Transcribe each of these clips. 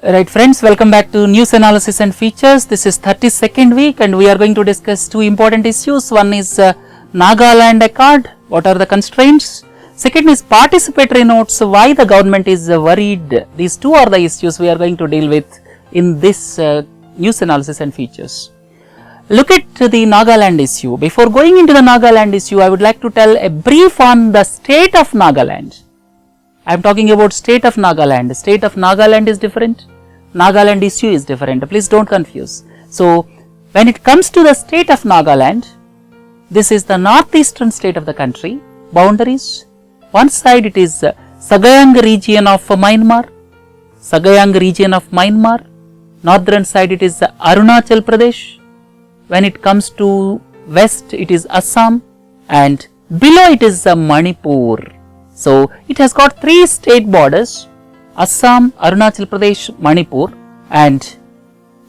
Right friends, welcome back to News Analysis and Features. This is 32nd week and we are going to discuss two important issues. One is Nagaland Accord, what are the constraints? Second is Participatory Notes, why the government is worried. These two are the issues we are going to deal with in this News Analysis and Features. Look at the Nagaland issue. Before going into the Nagaland issue, I would like to tell a brief on the state of Nagaland. I am talking about state of Nagaland. State of Nagaland is different. Nagaland issue is different. Please don't confuse. So, when it comes to the state of Nagaland, this is the northeastern state of the country. Boundaries. One side it is Sagaing region of Myanmar. Sagaing region of Myanmar. Northern side it is Arunachal Pradesh. When it comes to west it is Assam. And below it is Manipur. So, it has got three state borders. Assam, Arunachal Pradesh, Manipur, and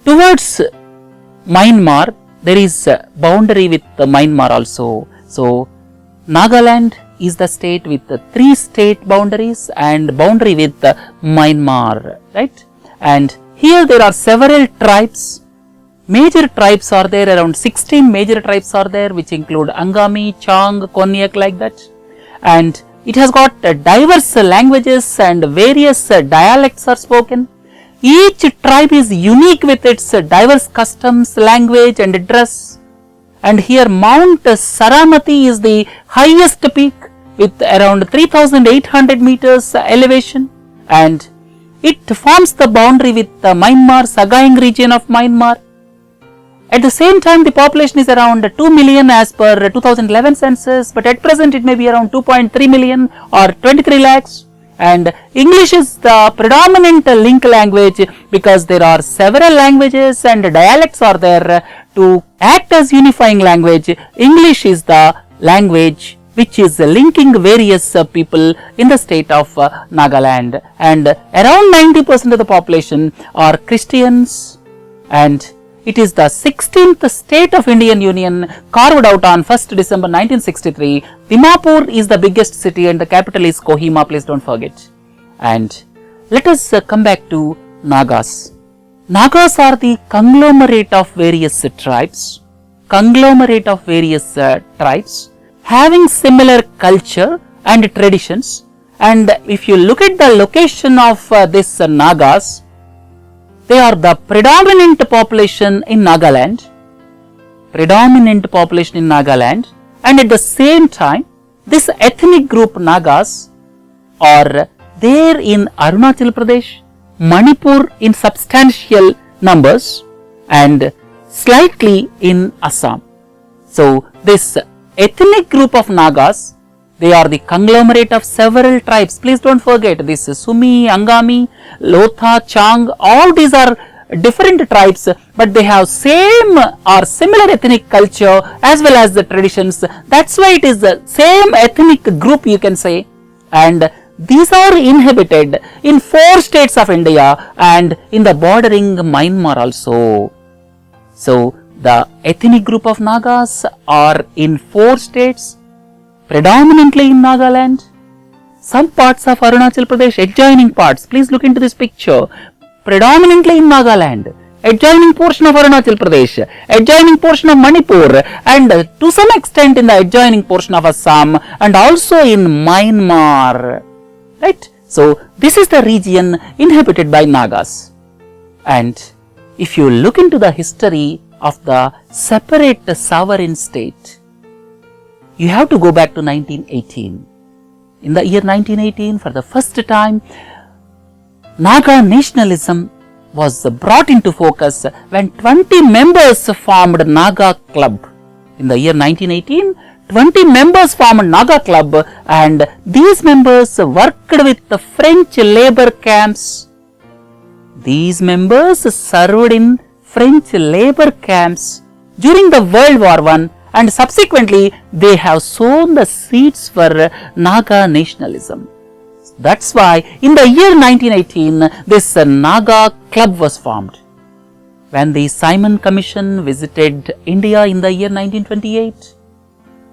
towards Myanmar there is a boundary with Myanmar also. So, Nagaland is the state with the three state boundaries and boundary with Myanmar, right? And here there are several tribes. Major tribes are there, around 16 major tribes are there, which include Angami, Chang, Konyak, like that. And it has got diverse languages and various dialects are spoken. Each tribe is unique with its diverse customs, language and dress. And here Mount Saramati is the highest peak with around 3800 meters elevation, and it forms the boundary with Myanmar, Sagaing region of Myanmar. At the same time, the population is around 2 million as per 2011 census, but at present it may be around 2.3 million or 23 lakhs. And English is the predominant link language because there are several languages and dialects are there to act as unifying language. English is the language which is linking various people in the state of Nagaland. And around 90% of the population are Christians, and it is the 16th state of Indian Union carved out on 1st December 1963. Dimapur is the biggest city and the capital is Kohima, please don't forget. And let us come back to Nagas. Nagas are the conglomerate of various tribes. Having similar culture and traditions. And if you look at the location of this Nagas, they are the predominant population in Nagaland, and at the same time, this ethnic group Nagas are there in Arunachal Pradesh, Manipur in substantial numbers, and slightly in Assam. So, this ethnic group of Nagas, they are the conglomerate of several tribes. Please don't forget this Sumi, Angami, Lotha, Chang, all these are different tribes, but they have same or similar ethnic culture as well as the traditions. That's why it is the same ethnic group, you can say. And these are inhabited in 4 states of India and in the bordering Myanmar also. So, the ethnic group of Nagas are in 4 states. Predominantly in Nagaland, some parts of Arunachal Pradesh, adjoining parts, please look into this picture, predominantly in Nagaland, adjoining portion of Arunachal Pradesh, adjoining portion of Manipur, and to some extent in the adjoining portion of Assam, and also in Myanmar, right? So, this is the region inhabited by Nagas. And if you look into the history of the separate sovereign state, you have to go back to 1918. In the year 1918, for the first time, Naga nationalism was brought into focus when 20 members formed Naga Club. In the year 1918, 20 members formed Naga Club, and these members worked with the French labor camps. These members served in French labor camps during the World War I, and subsequently they have sown the seeds for Naga nationalism. That's why in the year 1918 this Naga Club was formed. When the Simon Commission visited India in the year 1928,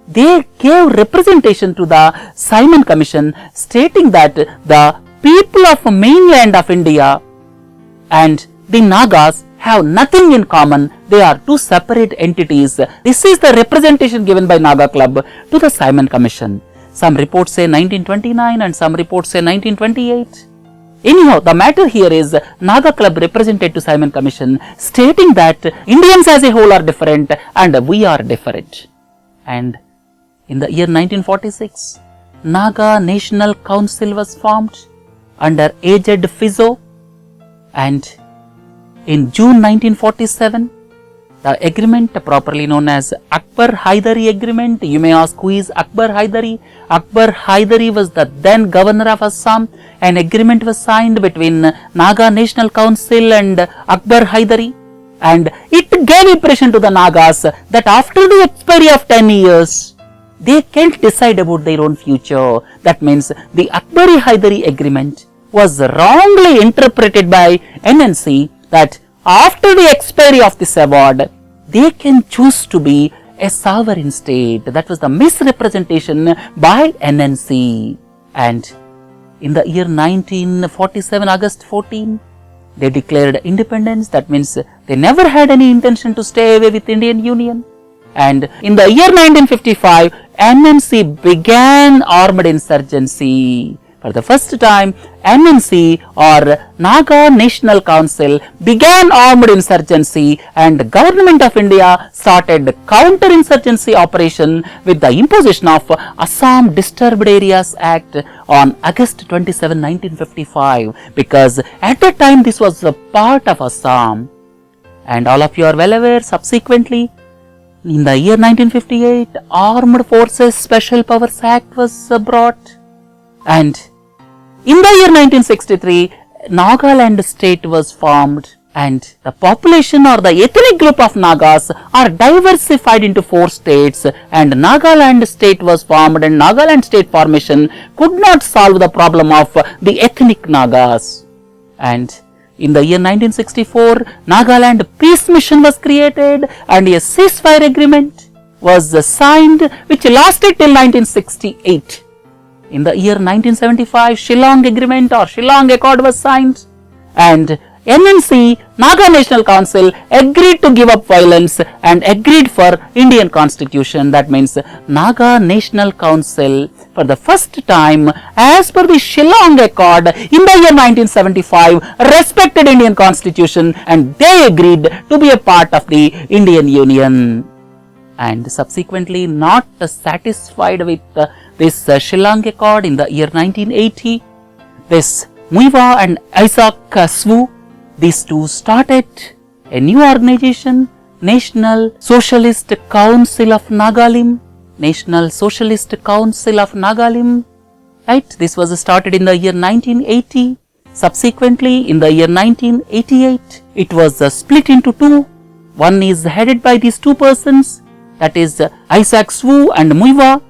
they gave representation to the Simon Commission stating that the people of mainland of India and the Nagas have nothing in common. They are two separate entities. This is the representation given by Naga Club to the Simon Commission. Some reports say 1929 and some reports say 1928. Anyhow, the matter here is Naga Club represented to Simon Commission stating that Indians as a whole are different and we are different. And in the year 1946, Naga National Council was formed under aged Fizo, and in June 1947, the agreement properly known as Akbar Haidari Agreement. You may ask, who is Akbar Haidari? Akbar Haidari was the then governor of Assam. An agreement was signed between Naga National Council and Akbar Haidari, and it gave impression to the Nagas that after the expiry of 10 years, they can't decide about their own future. That means the Akbari Haidari Agreement was wrongly interpreted by NNC that after the expiry of this award, they can choose to be a sovereign state. That was the misrepresentation by NNC. And in the year 1947, August 14, they declared independence. That means they never had any intention to stay away with Indian Union. And in the year 1955, NNC began armed insurgency. For the first time, NNC or Naga National Council began armed insurgency, and the Government of India started counter-insurgency operation with the imposition of Assam Disturbed Areas Act on August 27, 1955, because at that time this was a part of Assam. And all of you are well aware, subsequently, in the year 1958, Armed Forces Special Powers Act was brought, and in the year 1963, Nagaland state was formed, and the population or the ethnic group of Nagas are diversified into 4 states, and Nagaland state was formed, and Nagaland state formation could not solve the problem of the ethnic Nagas. And in the year 1964, Nagaland Peace Mission was created and a ceasefire agreement was signed which lasted till 1968. In the year 1975, Shillong Agreement or Shillong Accord was signed, and NNC, Naga National Council, agreed to give up violence and agreed for Indian Constitution. That means Naga National Council, for the first time, as per the Shillong Accord in the year 1975, respected Indian Constitution and they agreed to be a part of the Indian Union. And subsequently, not satisfied with this Shillong Accord, in the year 1980, this Muiva and Isaac Swu, these two started a new organization, National Socialist Council of Nagalim. National Socialist Council of Nagalim, right? This was started in the year 1980. Subsequently, in the year 1988, it was split into 2. One is headed by these 2 persons, that is Isaac Swu and Muiva,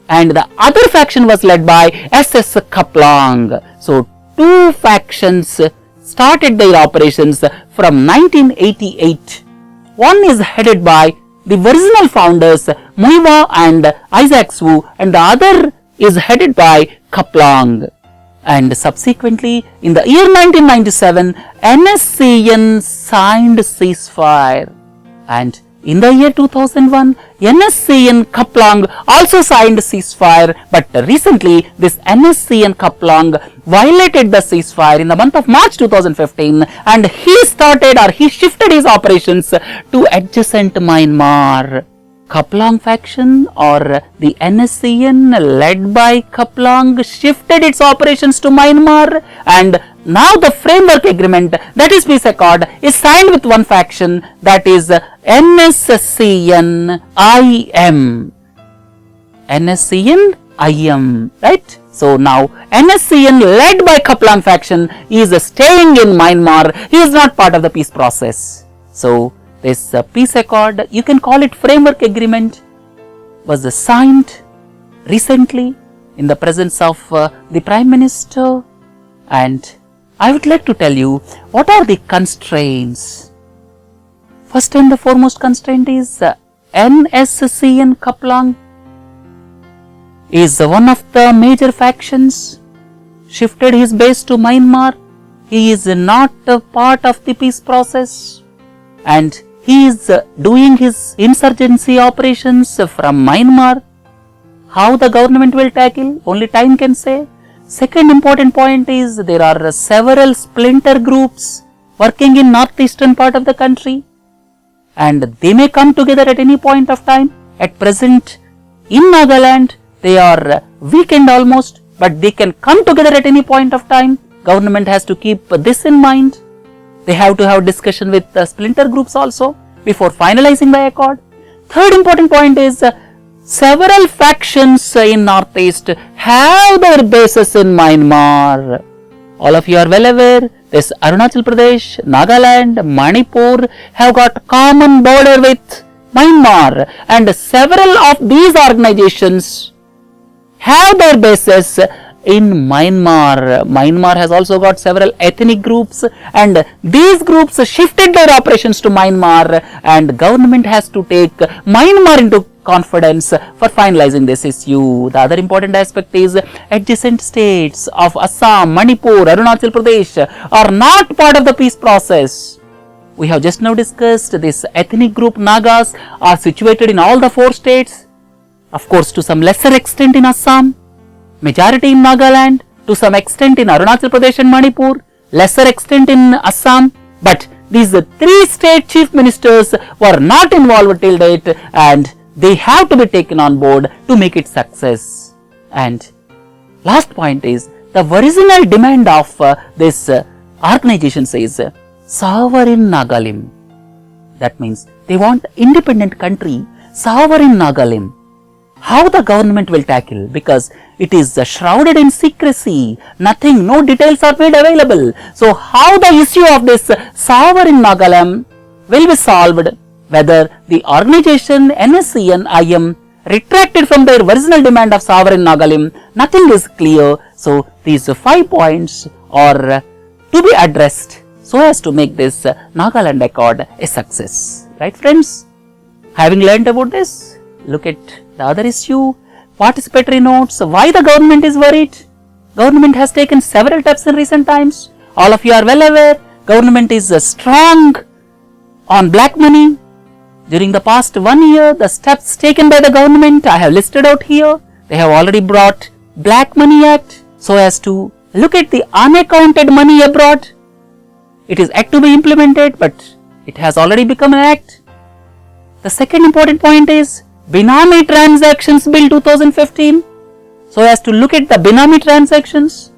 and the other faction was led by SS Kaplang. So 2 factions started their operations from 1988. One is headed by the original founders Muiva and Isaac Swu, and the other is headed by Kaplang. And subsequently, in the year 1997, NSCN signed ceasefire, and in the year 2001, NSCN Kaplang also signed ceasefire, but recently this NSCN Kaplang violated the ceasefire in the month of March 2015, and he shifted his operations to adjacent Myanmar. Kaplang faction or the NSCN led by Kaplang shifted its operations to Myanmar, and now the framework agreement, that is peace accord, is signed with one faction, that is NSCN IM. NSCN IM, right? So now NSCN led by Kaplang faction is staying in Myanmar. He is not part of the peace process. So this peace accord, you can call it framework agreement, was signed recently in the presence of the Prime Minister, and I would like to tell you what are the constraints. First and the foremost constraint is NSCN Kaplang is one of the major factions, shifted his base to Myanmar. he is not a part of the peace process and he is doing his insurgency operations from Myanmar. How the government will tackle, only time can say. Second important point is there are several splinter groups working in northeastern part of the country and they may come together at any point of time. At present in Nagaland they are weakened almost, but they can come together at any point of time. Government has to keep this in mind. They have to have discussion with the splinter groups also before finalizing the accord. Third important point is several factions in northeast have their bases in Myanmar. All of you are well aware, this Arunachal Pradesh, Nagaland, Manipur have got common border with Myanmar and several of these organizations have their bases in Myanmar. Myanmar has also got several ethnic groups and these groups shifted their operations to Myanmar and government has to take Myanmar into confidence for finalizing this issue. The other important aspect is adjacent states of Assam, Manipur, Arunachal Pradesh are not part of the peace process. We have just now discussed this ethnic group Nagas are situated in all the 4 states, of course to some lesser extent in Assam, majority in Nagaland, to some extent in Arunachal Pradesh and Manipur, lesser extent in Assam, but these 3 state chief ministers were not involved till date and they have to be taken on board to make it success. And last point is the original demand of this organization says sovereign Nagalim. That means they want independent country, sovereign Nagalim. How the government will tackle, because it is shrouded in secrecy, nothing, no details are made available. So how the issue of this sovereign Nagalim will be solved, whether the organization NSC and IM retracted from their original demand of sovereign Nagalim, nothing is clear. So these 5 points are to be addressed so as to make this Nagaland Accord a success. Right friends? Having learnt about this, look at the other issue, participatory notes. Why the government is worried? Government has taken several steps in recent times. All of you are well aware, government is strong on black money. During the past 1 year, the steps taken by the government I have listed out here. They have already brought Black Money Act so as to look at the unaccounted money abroad. It is yet to be implemented, but it has already become an act. The second important point is Benami Transactions Bill 2015 so as to look at the Benami transactions.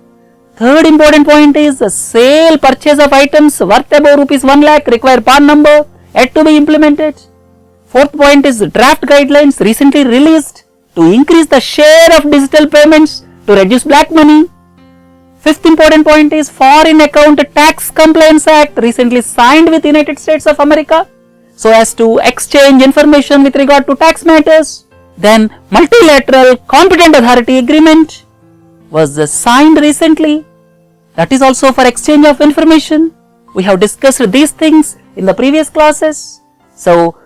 Third important point is the sale purchase of items worth above rupees 1 lakh require PAN number yet to be implemented. Fourth point is draft guidelines recently released to increase the share of digital payments to reduce black money. Fifth important point is Foreign Account Tax Compliance Act recently signed with United States of America so as to exchange information with regard to tax matters. Then Multilateral Competent Authority Agreement was signed recently. That is also for exchange of information. We have discussed these things in the previous classes. So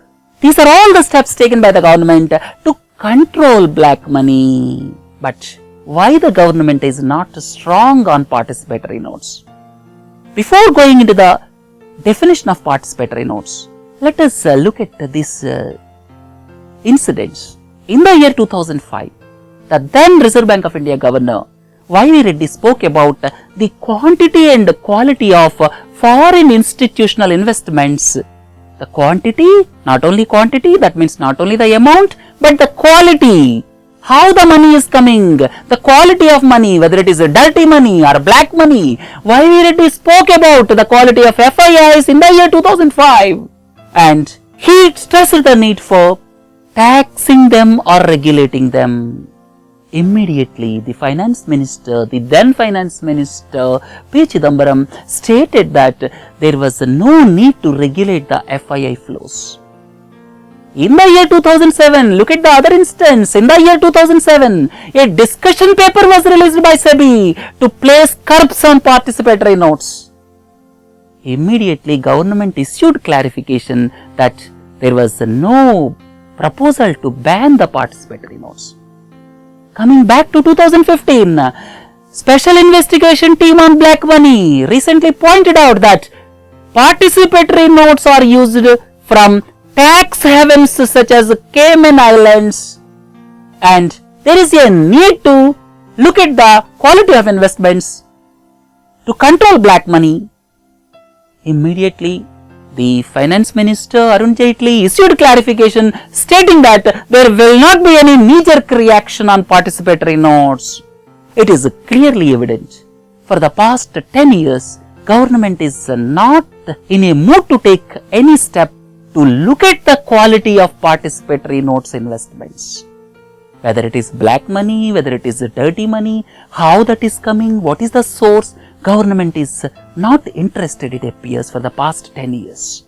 these are all the steps taken by the government to control black money. But why the government is not strong on participatory notes? Before going into the definition of participatory notes, let us look at these incidents. In the year 2005, the then Reserve Bank of India Governor Y.V. Reddy spoke about the quantity and quality of foreign institutional investments. The quantity, not only quantity, that means not only the amount, but the quality. How the money is coming, the quality of money, whether it is dirty money or black money. Y.V. Reddy spoke about the quality of FIIs in the year 2005. And he stressed the need for taxing them or regulating them. Immediately, the finance minister, the then finance minister P. Chidambaram stated that there was no need to regulate the FII flows. In the year 2007, look at the other instance, in the year 2007, a discussion paper was released by SEBI to place curbs on participatory notes. Immediately, government issued clarification that there was no proposal to ban the participatory notes. Coming back to 2015, Special investigation team on black money recently pointed out that participatory notes are used from tax havens such as Cayman Islands, and there is a need to look at the quality of investments to control black money. Immediately, the Finance Minister Arun Jaitley issued clarification stating that there will not be any knee-jerk reaction on participatory notes. It is clearly evident for the past 10 years, government is not in a mood to take any step to look at the quality of participatory notes investments. Whether it is black money, whether it is dirty money, how that is coming, what is the source, government is not interested, it appears, for the past 10 years.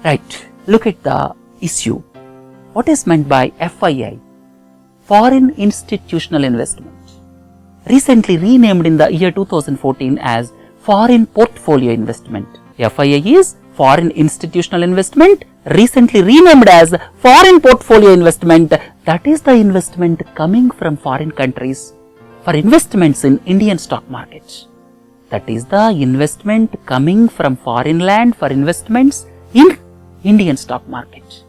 Right, look at the issue. What is meant by FII? Foreign Institutional Investment. Recently renamed in the year 2014 as Foreign Portfolio Investment. FII is Foreign Institutional Investment, recently renamed as Foreign Portfolio Investment. That is the investment coming from foreign countries for investments in Indian stock market. That is the investment coming from foreign land for investments in Indian stock market.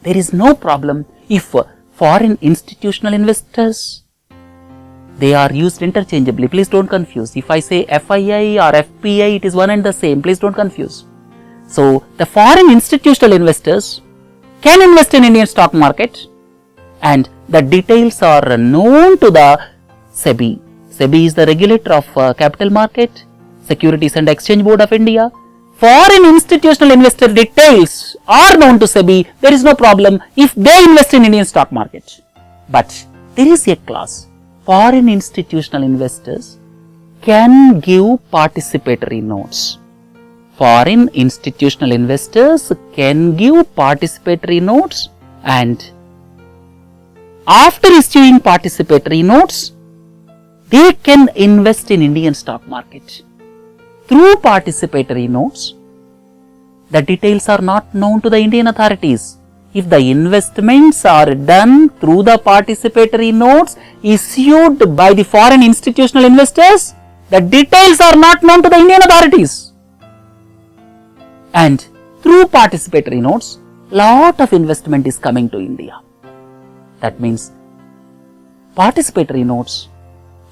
There is no problem if foreign institutional investors, they are used interchangeably. Please don't confuse. If I say FII or FPI, it is one and the same. Please don't confuse. So, the foreign institutional investors can invest in Indian stock market, and the details are known to the SEBI. SEBI is the regulator of capital market, Securities and Exchange Board of India. Foreign institutional investor details are known to SEBI. There is no problem if they invest in Indian stock market. But there is a clause. Foreign institutional investors can give participatory notes. Foreign institutional investors can give participatory notes, and after issuing participatory notes, they can invest in Indian stock market. Through participatory notes, the details are not known to the Indian authorities. If the investments are done through the participatory notes issued by the foreign institutional investors, the details are not known to the Indian authorities. And through participatory notes, lot of investment is coming to India. That means participatory notes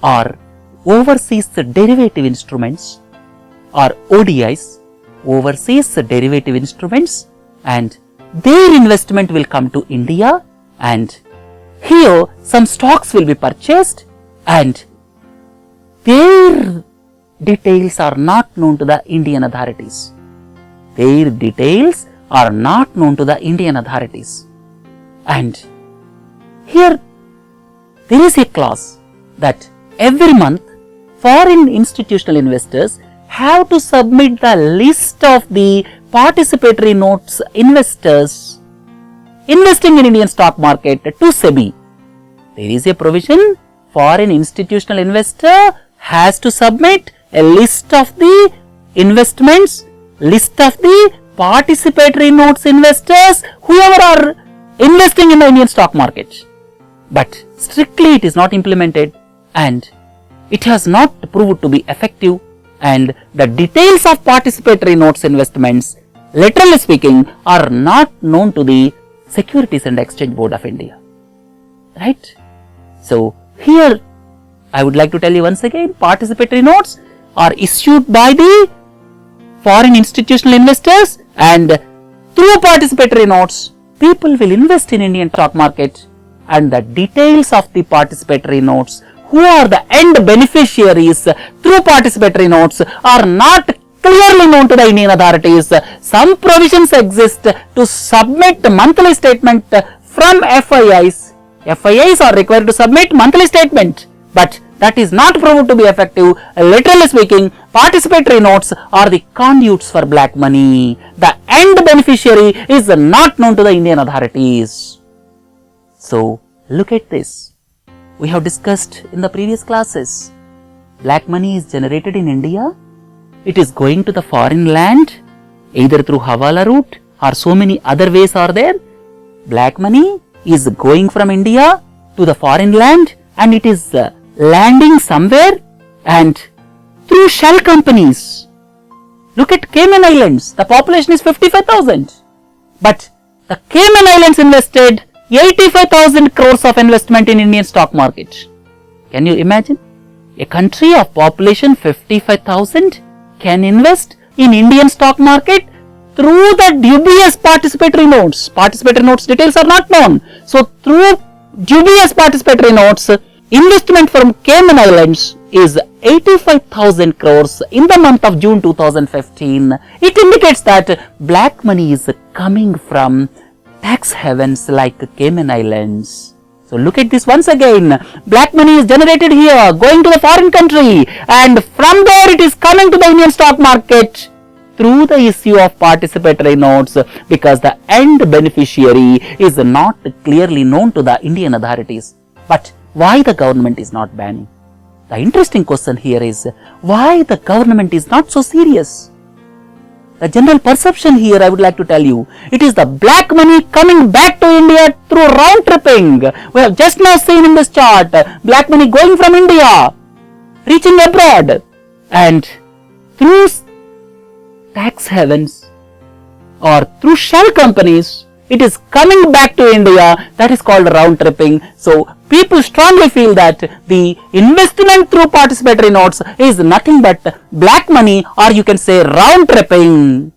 are overseas derivative instruments or ODIs, overseas derivative instruments, and their investment will come to India, and here some stocks will be purchased, and their details are not known to the Indian authorities. Their details are not known to the Indian authorities. And here there is a clause that every month foreign institutional investors have to submit the list of the participatory notes investors investing in Indian stock market to SEBI. There is a provision, foreign institutional investor has to submit a list of the investments, list of the participatory notes investors, whoever are investing in the Indian stock market. But strictly it is not implemented, and it has not proved to be effective, and the details of participatory notes investments, literally speaking, are not known to the Securities and Exchange Board of India. Right? So, here I would like to tell you once again, participatory notes are issued by the foreign institutional investors, and through participatory notes, people will invest in Indian stock market, and the details of the participatory notes, who are the end beneficiaries through participatory notes, are not clearly known to the Indian authorities. Some provisions exist to submit monthly statement from FIIs. FIIs are required to submit monthly statement, but that is not proved to be effective. Literally speaking, participatory notes are the conduits for black money. The end beneficiary is not known to the Indian authorities. So, look at this. We have discussed in the previous classes. Black money is generated in India. It is going to the foreign land, either through Hawala route or so many other ways are there. Black money is going from India to the foreign land, and it is landing somewhere and through shell companies. Look at Cayman Islands, the population is 55,000. But the Cayman Islands invested 85,000 crores of investment in Indian stock market. Can you imagine? A country of population 55,000 can invest in Indian stock market through the dubious participatory notes. Participatory notes details are not known. So through dubious participatory notes, investment from Cayman Islands is 85,000 crores in the month of June 2015. It indicates that black money is coming from tax havens like Cayman Islands. So look at this once again. Black money is generated here, going to the foreign country, and from there it is coming to the Indian stock market through the issue of participatory notes, because the end beneficiary is not clearly known to the Indian authorities. But why the government is not banning? The interesting question here is why the government is not so serious. The general perception here, I would like to tell you, it is the black money coming back to India through round tripping. We have just now seen in this chart, black money going from India, reaching abroad, and through tax havens or through shell companies, it is coming back to India. That is called round tripping. So people strongly feel that the investment through participatory notes is nothing but black money, or you can say round tripping.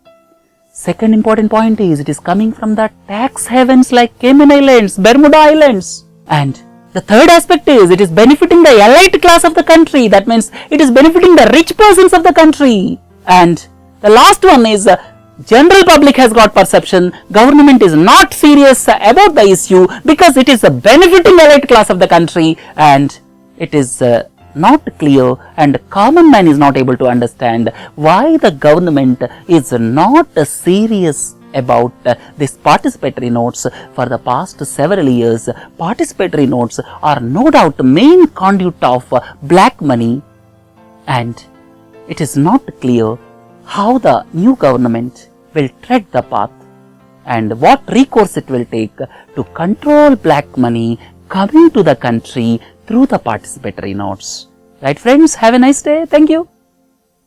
Second important point is it is coming from the tax havens like Cayman Islands, Bermuda Islands. And the third aspect is it is benefiting the elite class of the country. That means it is benefiting the rich persons of the country. And the last one is general public has got perception government is not serious about the issue because it is benefiting elite class of the country, and it is not clear, and common man is not able to understand why the government is not serious about this participatory notes for the past several years. Participatory notes are no doubt main conduit of black money, and it is not clear how the new government will tread the path and what recourse it will take to control black money coming to the country through the participatory notes. Right friends, have a nice day. Thank you.